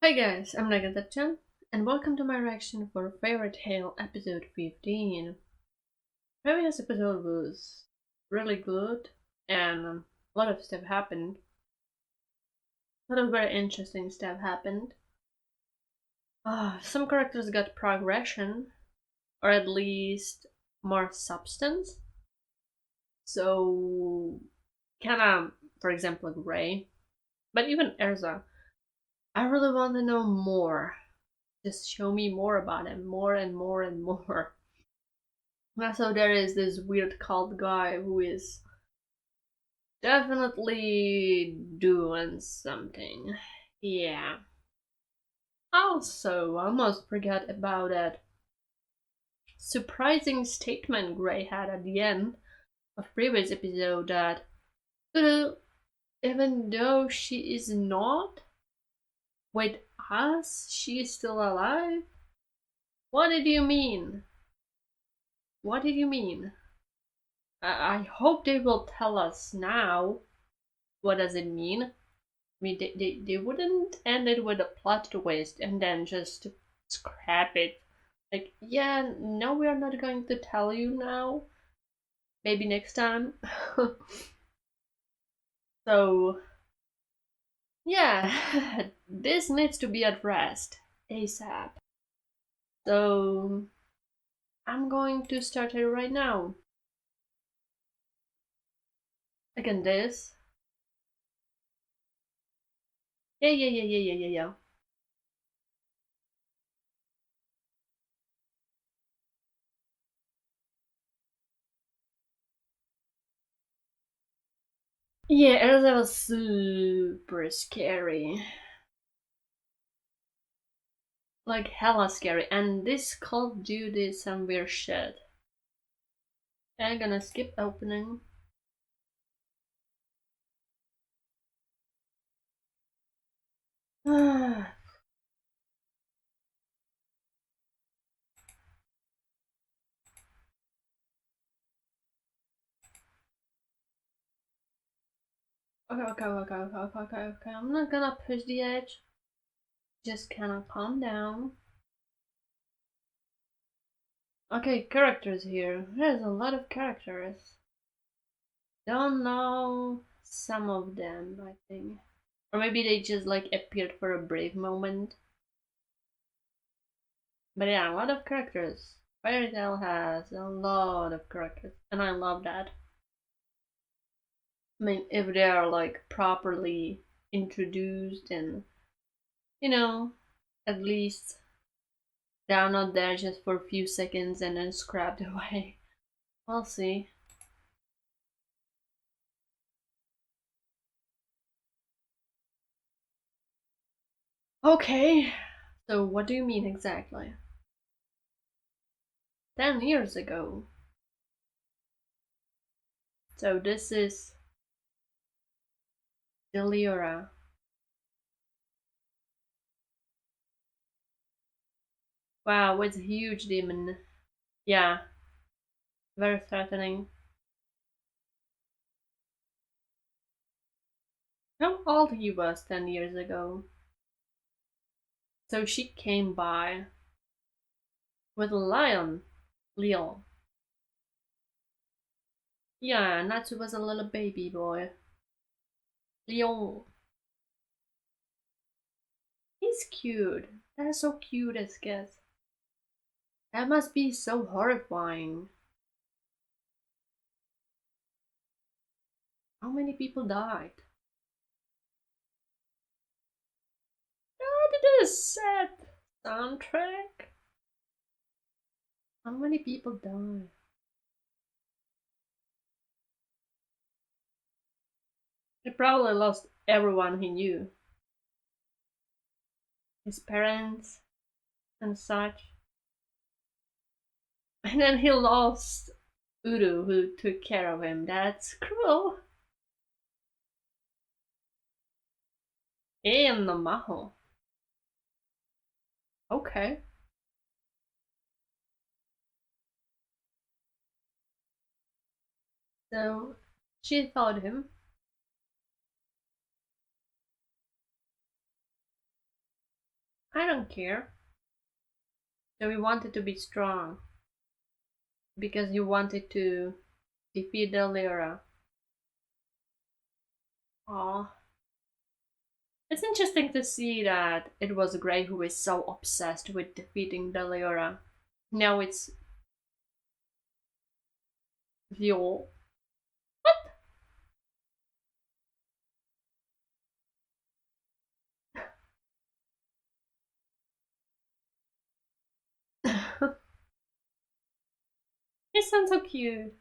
Hi guys, I'm Nagadir-chan, and welcome to my reaction for Fairy Tale episode 15. Previous episode was really good, and a lot of stuff happened. A lot of very interesting stuff happened. Some characters got progression, or at least more substance. So, kinda, for example, Gray, but even Erza. I really want to know more. Just show me more about him, more and more and more. Also, there is this weird cult guy who is definitely doing something. Yeah. Also, I almost forgot about that surprising statement Gray had at the end of previous episode that even though she is not with us, she is still alive. What did you mean? What did you mean? I hope they will tell us now. What does it mean? I mean, they wouldn't end it with a plot twist and then just scrap it. Like, yeah, no, we are not going to tell you now. Maybe next time. So, yeah, this needs to be addressed ASAP. So, I'm going to start it right now. Again, this. Yeah. Yeah, Elsa was super scary. Like hella scary, and this cult dude did some weird shit. I'm gonna skip opening. Okay, okay. I'm not gonna push the edge. Just kinda calm down. Okay, characters here. There's a lot of characters. Don't know some of them, I think. Or maybe they just like appeared for a brief moment. But yeah, a lot of characters. Fairy Tail has a lot of characters, and I love that. I mean, if they are like properly introduced and, you know, at least they are not there just for a few seconds and then scrapped away. We'll see. Okay, so what do you mean exactly? 10 years ago. So this is Deliora. Wow, it's a huge demon. Yeah, very threatening. How old he was 10 years ago. So she came by with a lion, Leo. Yeah, Natsu was a little baby boy. Leon. He's cute. They're so cute as kids. That must be so horrifying. How many people died? That is sad soundtrack. How many people died? He probably lost everyone he knew. His parents and such. And then he lost Uru, who took care of him. That's cruel. And Maho. Okay. So she thought him. I don't care. So we wanted to be strong because you wanted to defeat the Lyra. Aw. It's interesting to see that it was Gray who is so obsessed with defeating the Lyra. Now it's Viol. He sounds so cute.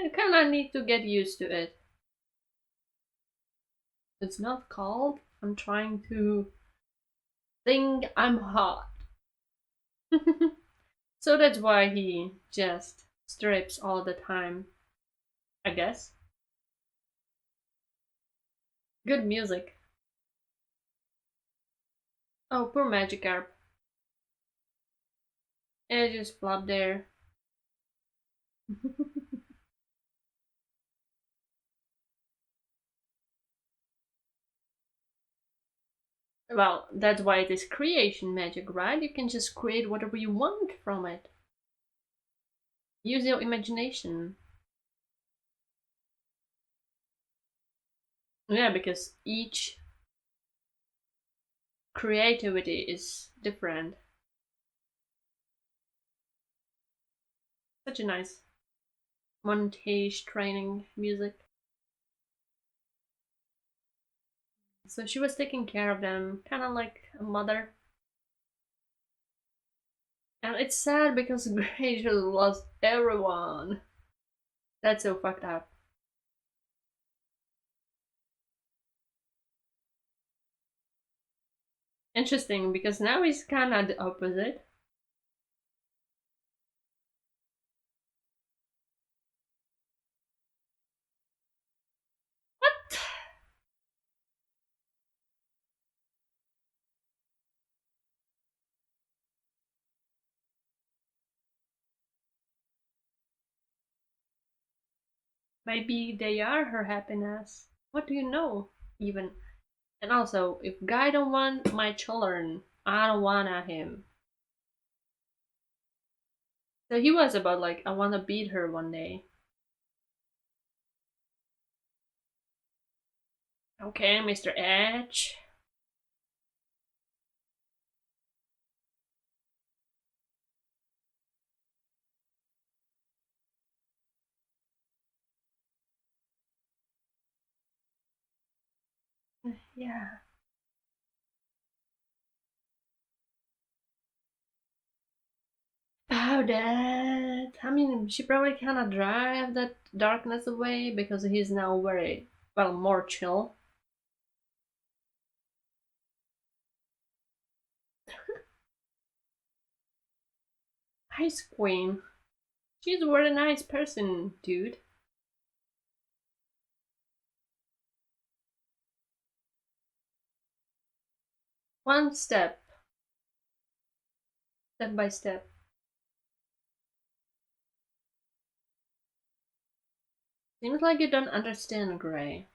I kinda need to get used to it. It's not cold. I'm trying to think I'm hot. So that's why he just strips all the time, I guess. Good music. Oh, poor Magikarp. It just flopped there. Well, that's why it is creation magic, right? You can just create whatever you want from it. Use your imagination. Yeah, because each creativity is different. Such a nice montage training music. So she was taking care of them, kind of like a mother. And it's sad because Grey just lost everyone. That's so fucked up. Interesting because now he's kind of the opposite. What? Maybe they are her happiness. What do you know? Even. And also, if Guy don't want my children, I don't want him. So he was about like, I want to beat her one day. Okay, Mr. Edge. Yeah. Oh, that. I mean, she probably cannot drive that darkness away because he's now very, well, more chill. Ice Queen. She's a very nice person, dude. One step, step by step. Seems like you don't understand, Gray.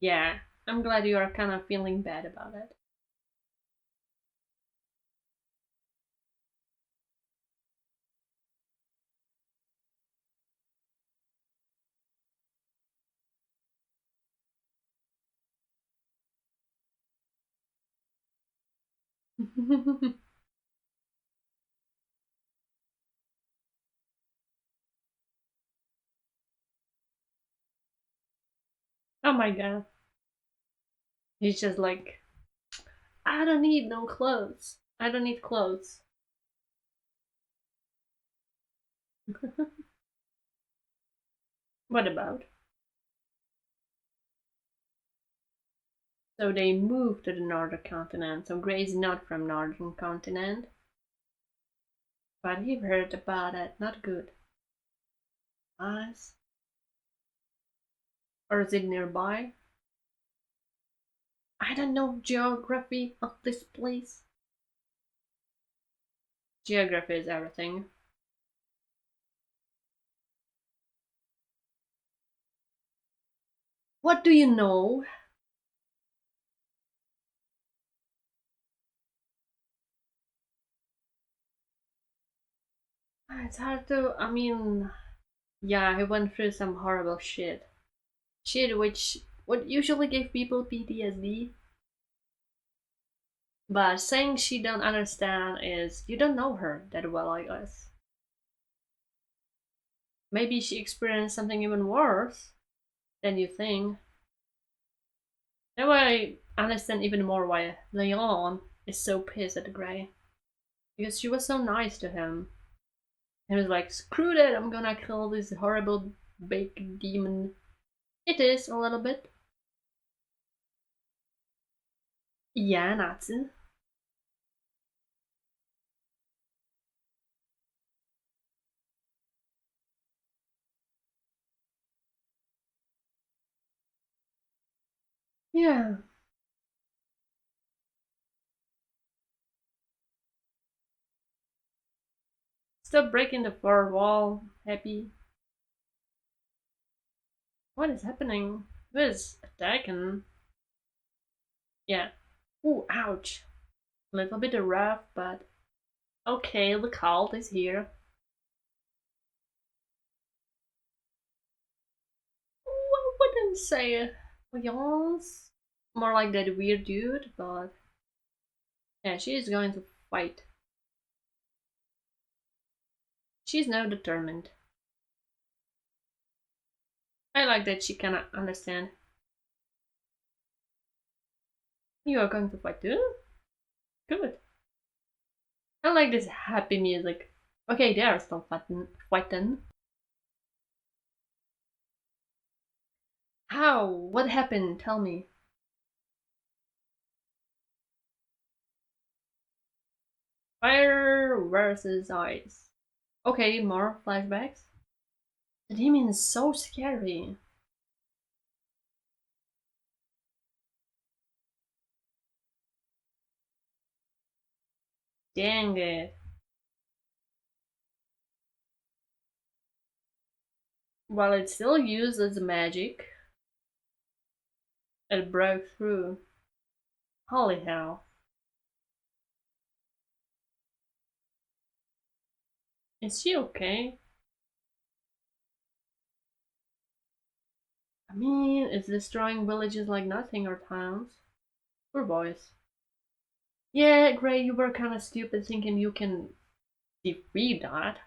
Yeah, I'm glad you are kind of feeling bad about it. Oh my god. He's just like, I don't need no clothes. I don't need clothes. What about? So they moved to the northern continent. So Gray's not from northern continent. But he heard about it. Not good. Us? Or is it nearby? I don't know geography of this place. Geography is everything. What do you know? It's hard to. I mean, yeah, he went through some horrible shit. Shit which would usually give people PTSD. But saying she don't understand is you don't know her that well, I guess. Maybe she experienced something even worse than you think. Now I understand even more why Leon is so pissed at Gray. Because she was so nice to him. He was like, screw that, I'm gonna kill this horrible big demon. It is a little bit. Yeah, Natsu. Yeah. Stop breaking the fourth wall, Happy. What is happening? Who is attacking? Yeah. Ooh, ouch. A little bit rough, but okay, the cult is here. I wouldn't say Leon's more like that weird dude, but yeah, she is going to fight. She's now determined. I like that she cannot understand. You are going to fight too? Good. I like this happy music. Okay, they are still fighting. How? What happened? Tell me. Fire versus ice. Okay, more flashbacks. The demon is so scary. Dang it. While it still uses magic, it broke through. Holy hell. Is she okay? I mean, it's destroying villages like nothing or towns. Poor boys. Yeah, Gray, you were kinda stupid thinking you can defeat that.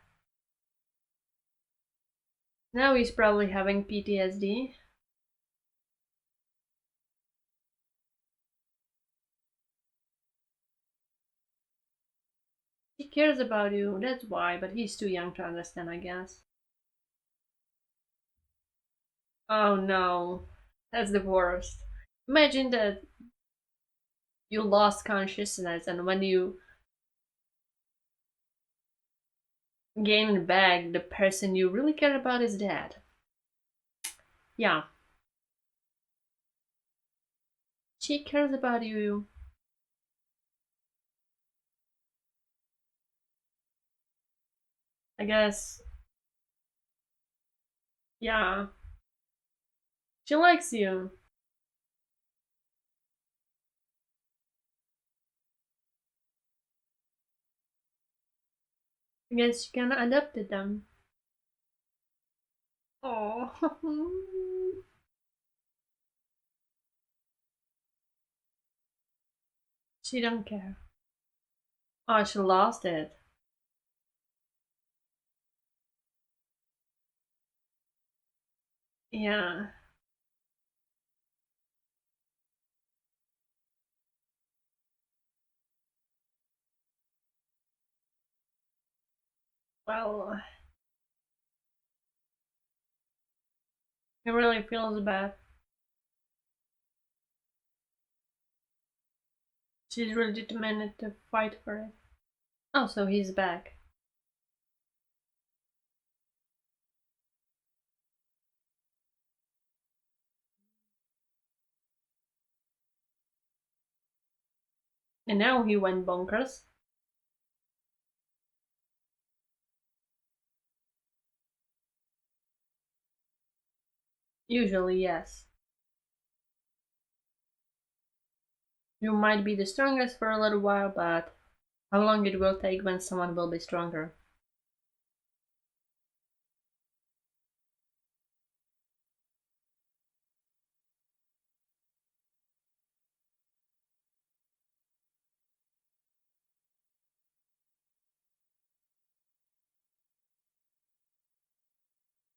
Now he's probably having PTSD. He cares about you, that's why, but he's too young to understand, I guess. Oh no, that's the worst. Imagine that you lost consciousness and when you gain it back, the person you really care about is dead. Yeah, she cares about you. I guess, yeah, she likes you. I guess you can adapt to them. Oh, she don't care. Oh, she lost it. Yeah. Well, it really feels bad. She's really determined to fight for it. Oh, so he's back. And now he went bonkers. Usually, yes. You might be the strongest for a little while, but how long it will take when someone will be stronger?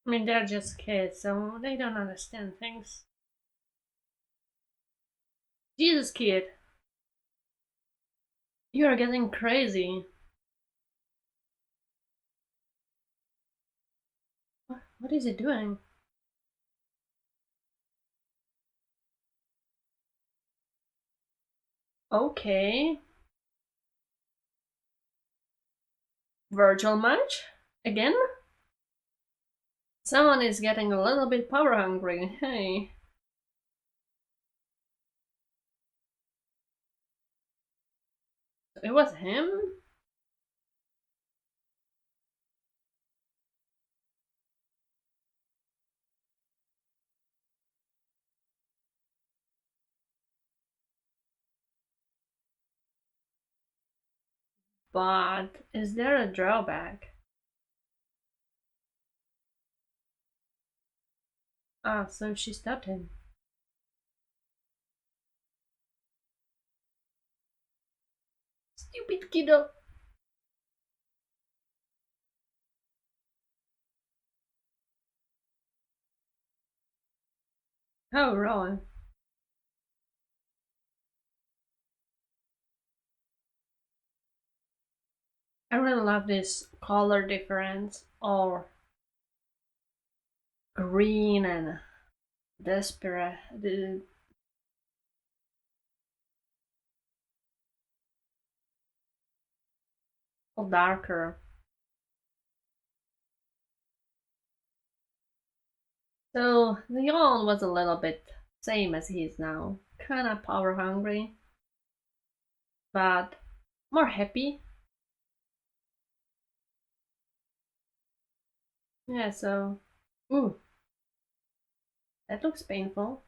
I mean, they're just kids, so they don't understand things. Jesus, kid, you are getting crazy. What is it doing? Okay. Virtual match? Again? Someone is getting a little bit power hungry, hey. It was him? But is there a drawback? Ah, so she stopped him. Stupid kiddo! Oh, really? I really love this color difference. Or green and desperate. Or darker. So Leon was a little bit same as he is now. Kinda power hungry, but more happy. Yeah, so ooh, that looks painful.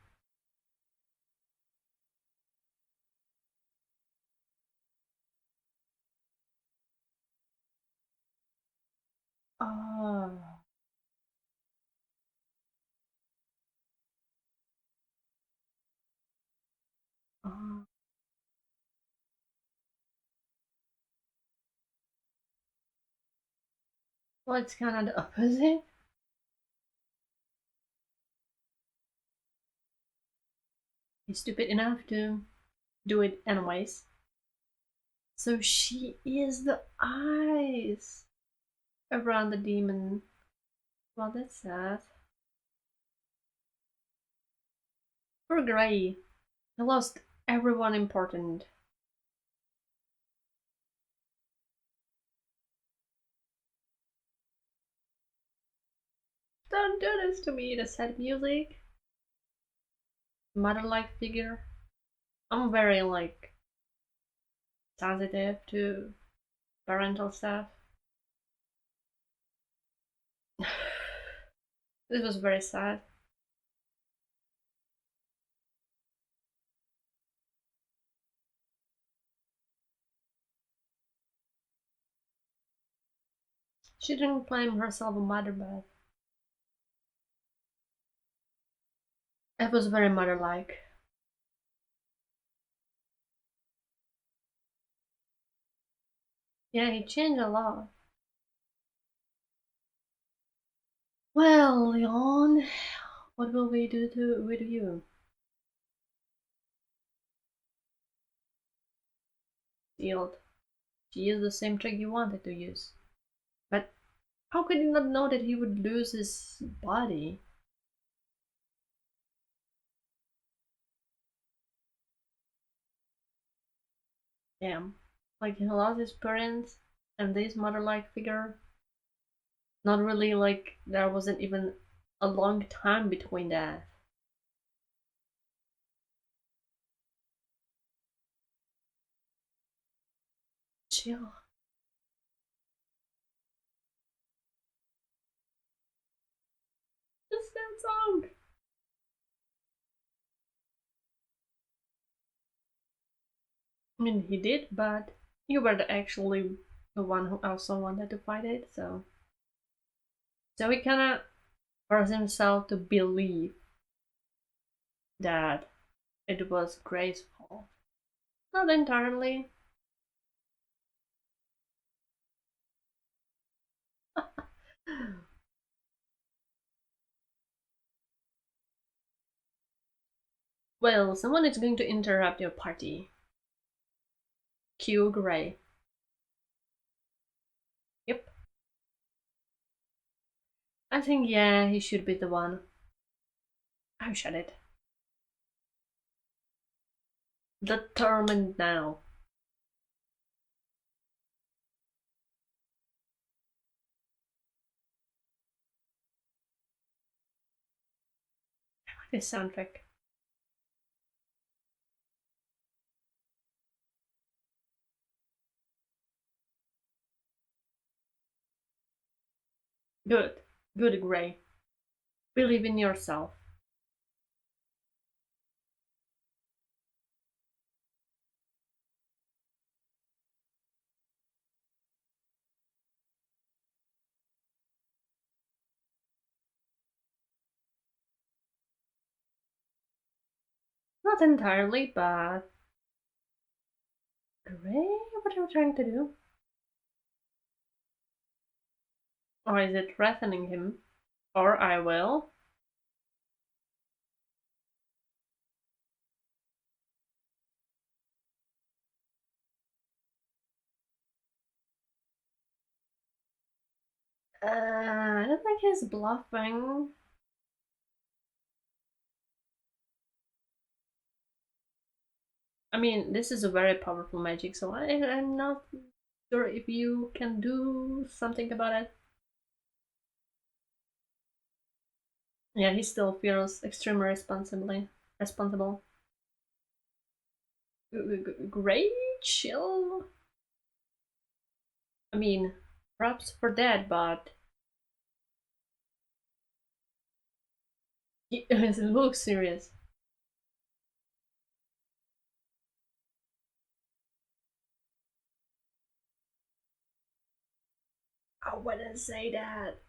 Oh, oh. Well, it's kind of the opposite. He's stupid enough to do it anyways. So she is the eyes around the demon. Well, that's sad. Poor Gray. He lost everyone important. Don't do this to me, the sad music. Mother-like figure. I'm very, like, sensitive to parental stuff. This was very sad. She didn't claim herself a mother, but it was very mother-like. Yeah, he changed a lot. Well, Leon, what will we do with you? Shield. She used the same trick you wanted to use. But how could you not know that he would lose his body? Damn. Like he lost his parents and this mother-like figure. Not really like there wasn't even a long time between that. Chill. It's that song. I mean, he did, but you were actually the one who also wanted to fight it, so he kind of forced himself to believe that it was Gray's fault. Not entirely. Well, someone is going to interrupt your party. Cue Gray. Yep. I think, yeah, he should be the one. I shut it. Determined now. This soundtrack. Good. Good, Gray. Believe in yourself. Not entirely, but... Gray? What are you trying to do? Or is it threatening him? Or I will? I don't think he's bluffing. I mean, this is a very powerful magic, so I'm not sure if you can do something about it. Yeah, he still feels extremely responsible. Great, chill. I mean, props for that, but he looks serious. I wouldn't say that.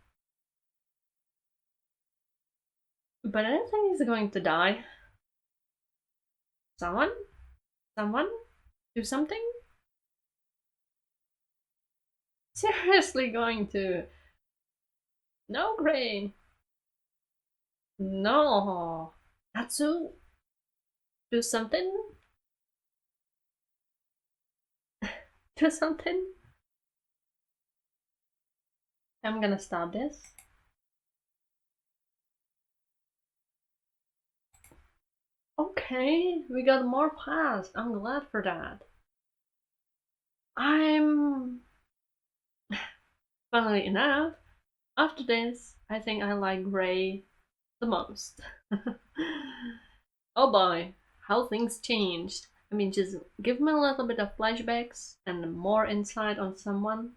But I don't think he's going to die. Someone? Someone? Do something? Seriously going to? No, Gray. No. Natsu? Do something? Do something? I'm gonna stop this. Okay, we got more paths. I'm glad for that. I'm... Funnily enough, after this, I think I like Gray the most. Oh boy, how things changed. I mean, just give me a little bit of flashbacks and more insight on someone.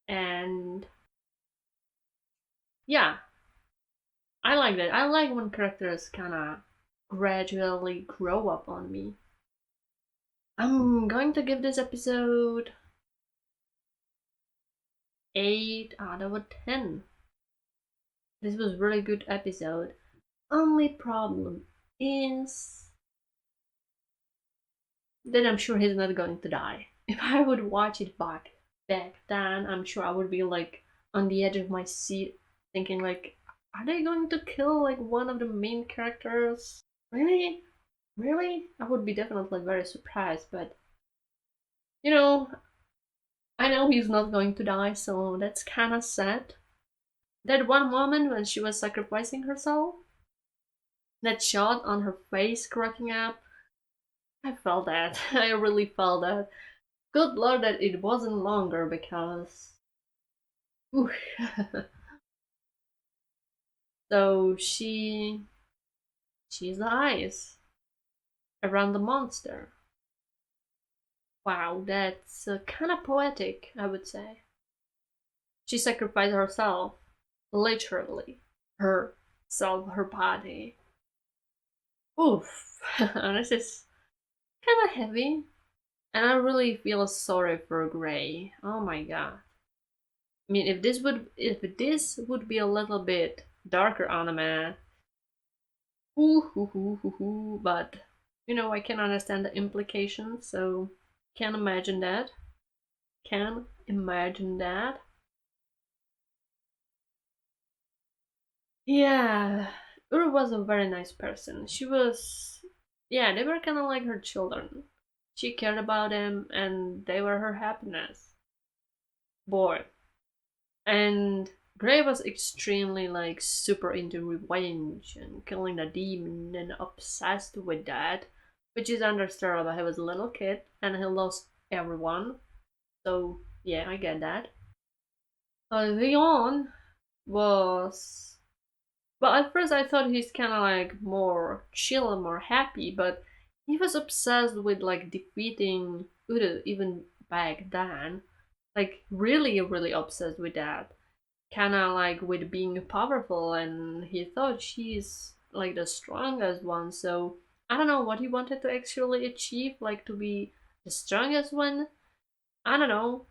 And yeah, I like that. I like when characters kinda gradually grow up on me. I'm going to give this episode 8 out of 10. This was really good episode. Only problem is that I'm sure he's not going to die. If I would watch it back then, I'm sure I would be like on the edge of my seat thinking like, are they going to kill like one of the main characters? Really? Really? I would be definitely very surprised, but you know, I know he's not going to die, so that's kinda sad. That one moment when she was sacrificing herself, that shot on her face cracking up, I felt that. I really felt that. Good lord that it wasn't longer because... So she's the eyes around the monster. Wow, that's kind of poetic, I would say. She sacrificed herself, literally, herself, her body. Oof, this is kind of heavy. And I really feel sorry for Gray. Oh my god. I mean, if this would be a little bit darker anime, but I can understand the implications, so can imagine that. Can imagine that. Yeah, Uru was a very nice person. She was, yeah, they were kind of like her children. She cared about them, and they were her happiness. Boy, and Gray was extremely like super into revenge and killing the demon and obsessed with that, which is understandable. He was a little kid and he lost everyone, so yeah, I get that. Leon was, well, at first I thought he's kind of like more chill and more happy, but he was obsessed with like defeating Udo even back then, like really, really obsessed with that. Kind of like with being powerful, and he thought she's like the strongest one. So I don't know what he wanted to actually achieve, like to be the strongest one. I don't know.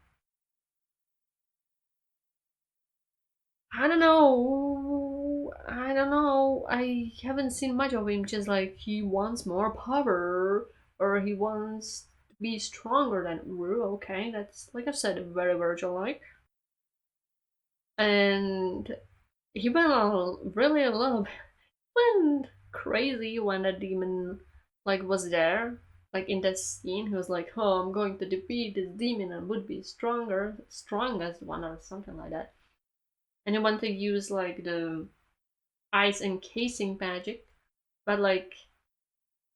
I don't know. I don't know. I haven't seen much of him. Just like he wants more power, or he wants to be stronger than Uru. Okay, that's like I said, very virtual like. And he went really a little bit went crazy when the demon like was there. Like in that scene, he was like, "Oh, I'm going to defeat this demon and would be strongest one or something like that." And he wanted to use like the ice encasing magic, but like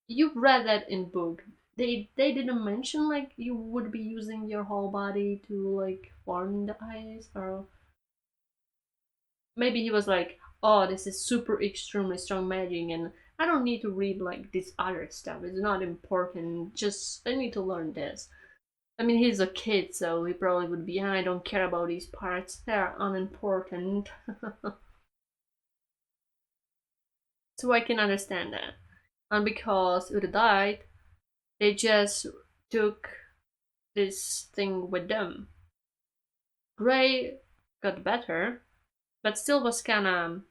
you read that in book. They didn't mention like you would be using your whole body to like form the ice, or maybe he was like, "Oh, this is super extremely strong magic, and I don't need to read like this other stuff. It's not important. Just I need to learn this." I mean, he's a kid, so he probably would be. I don't care about these parts. They're unimportant. So I can understand that. And because Uda died, they just took this thing with them. Gray got better, but still was kinda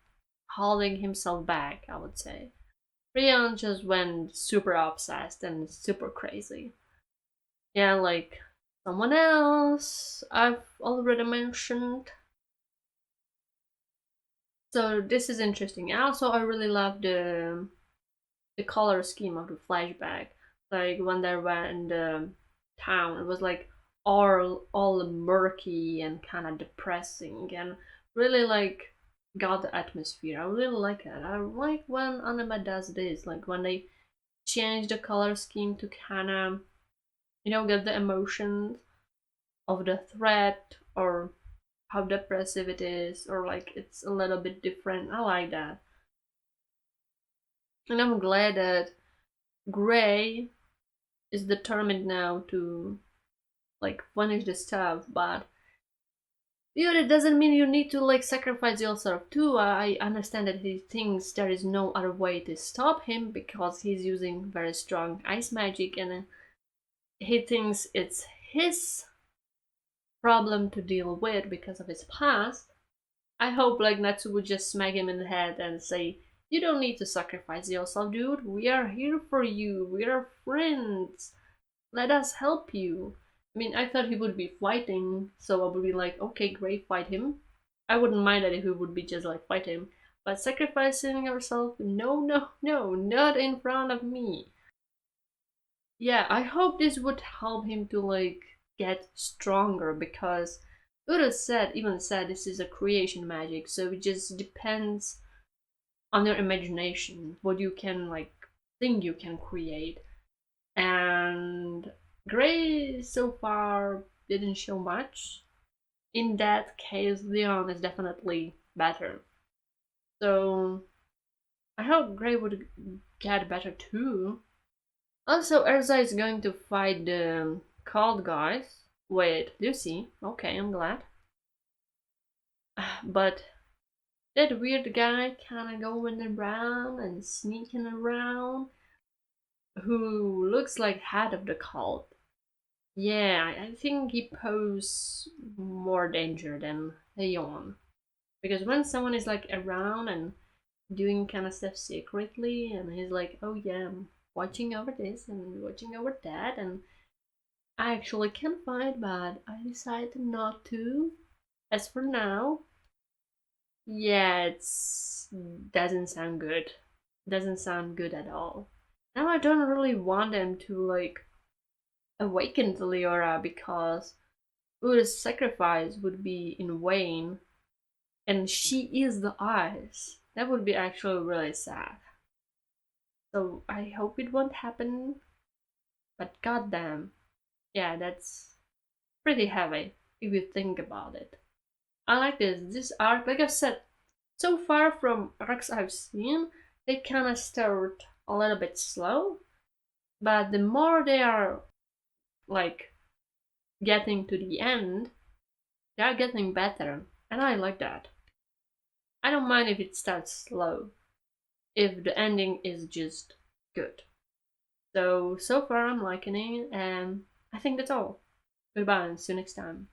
holding himself back, I would say. Rion just went super obsessed and super crazy. Yeah, like someone else I've already mentioned. So this is interesting. And also, I really love the color scheme of the flashback. Like when they were in the town, it was like all murky and kind of depressing, and really like got the atmosphere. I really like it. I like when anime does this, like when they change the color scheme to kind of get the emotions of the threat, or how depressive it is, or like it's a little bit different. I like that. And I'm glad that Gray is determined now to like finish the stuff, but it doesn't mean you need to like sacrifice yourself too. I understand that he thinks there is no other way to stop him because he's using very strong ice magic, and he thinks it's his problem to deal with because of his past. I hope like Natsu would just smack him in the head and say, "You don't need to sacrifice yourself, dude. We are here for you. We are friends. Let us help you." I mean, I thought he would be fighting, so I would be like, "Okay, great, fight him." I wouldn't mind that if he would be just like fight him. But sacrificing yourself, no, no, no, not in front of me. Yeah, I hope this would help him to like get stronger, because Uda even said this is a creation magic, so it just depends on your imagination what you can like think you can create. And Gray so far didn't show much. In that case, Leon is definitely better. So I hope Gray would get better too. Also, Erza is going to fight the cold guys with Lucy. Okay, I'm glad. But that weird guy kind of going around and sneaking around, who looks like head of the cult. Yeah, I think he poses more danger than Leon. Because when someone is like around and doing kind of stuff secretly, and he's like, oh yeah, I'm watching over this and watching over that, and I actually can fight, but I decided not to. As for now, yeah, it's doesn't sound good. Doesn't sound good at all. Now I don't really want them to like awaken to Leora because the sacrifice would be in vain, and she is the ice. That would be actually really sad. So I hope it won't happen. But goddamn, yeah, that's pretty heavy if you think about it. I like this. This arc, like I've said, so far from arcs I've seen, they kind of start a little bit slow, but the more they are like getting to the end, they are getting better, and I like that. I don't mind if it starts slow, if the ending is just good. So far I'm liking it, and I think that's all. Goodbye and see you next time.